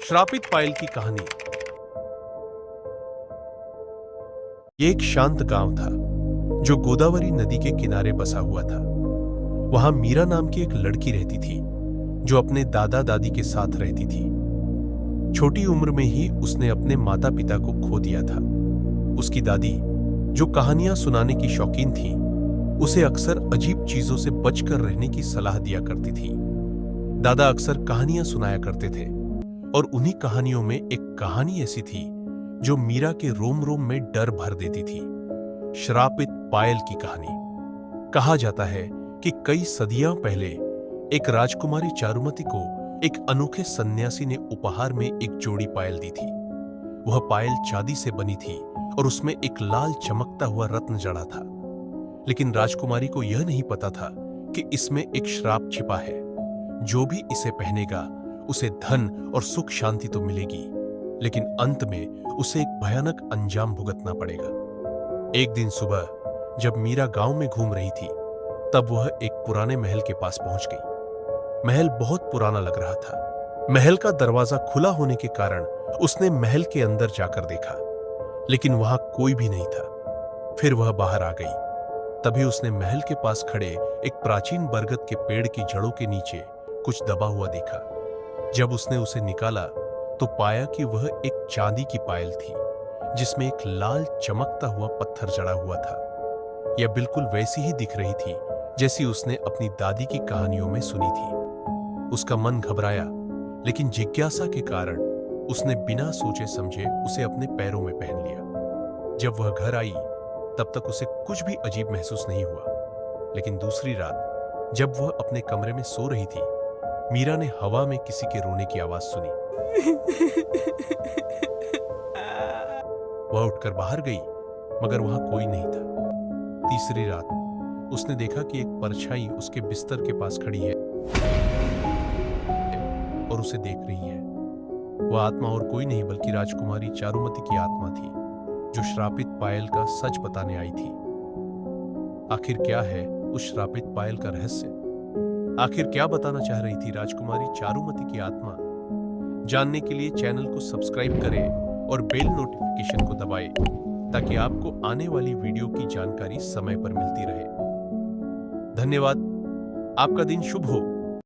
श्रापित पायल की कहानी। ये एक शांत गांव था जो गोदावरी नदी के किनारे बसा हुआ था। वहां मीरा नाम की एक लड़की रहती थी जो अपने दादा दादी के साथ रहती थी। छोटी उम्र में ही उसने अपने माता पिता को खो दिया था। उसकी दादी, जो कहानियां सुनाने की शौकीन थी, उसे अक्सर अजीब चीजों से बचकर रहने की सलाह दिया करती थी। दादा अक्सर कहानियां सुनाया करते थे और उन्हीं कहानियों में एक कहानी ऐसी थी जो मीरा के रोम रोम में डर भर देती थी। श्रापित पायल की कहानी। कहा जाता है कि कई सदियां पहले एक राजकुमारी चारुमती को एक अनोखे सन्यासी ने उपहार में एक जोड़ी पायल दी थी। वह पायल चांदी से बनी थी और उसमें एक लाल चमकता हुआ रत्न जड़ा था। लेकिन राजकुमारी को यह नहीं पता था कि इसमें एक श्राप छिपा है। जो भी इसे पहनेगा उसे धन और सुख शांति तो मिलेगी, लेकिन अंत में उसे एक भयानक अंजाम भुगतना पड़ेगा। एक दिन सुबह जब मीरा गांव में घूम रही थी, तब वह एक पुराने महल के पास पहुंच गई। महल बहुत पुराना लग रहा था। महल का दरवाजा खुला होने के कारण उसने महल के अंदर जाकर देखा, लेकिन वहां कोई भी नहीं था। फिर वह बाहर आ गई। तभी उसने महल के पास खड़े एक प्राचीन बरगद के पेड़ की जड़ों के नीचे कुछ दबा हुआ देखा। जब उसने उसे निकाला तो पाया कि वह एक चांदी की पायल थी जिसमें एक लाल चमकता हुआ पत्थर जड़ा हुआ था। यह बिल्कुल वैसी ही दिख रही थी जैसी उसने अपनी दादी की कहानियों में सुनी थी। उसका मन घबराया, लेकिन जिज्ञासा के कारण उसने बिना सोचे समझे उसे अपने पैरों में पहन लिया। जब वह घर आई तब तक उसे कुछ भी अजीब महसूस नहीं हुआ, लेकिन दूसरी रात जब वह अपने कमरे में सो रही थी, मीरा ने हवा में किसी के रोने की आवाज सुनी। वह उठकर बाहर गई, मगर वहां कोई नहीं था। तीसरी रात उसने देखा कि एक परछाई उसके बिस्तर के पास खड़ी है और उसे देख रही है। वह आत्मा और कोई नहीं बल्कि राजकुमारी चारुमती की आत्मा थी, जो श्रापित पायल का सच बताने आई थी। आखिर क्या है उस श्रापित पायल का रहस्य? आखिर क्या बताना चाह रही थी राजकुमारी चारुमती की आत्मा? जानने के लिए चैनल को सब्सक्राइब करें और बेल नोटिफिकेशन को दबाएं ताकि आपको आने वाली वीडियो की जानकारी समय पर मिलती रहे। धन्यवाद। आपका दिन शुभ हो।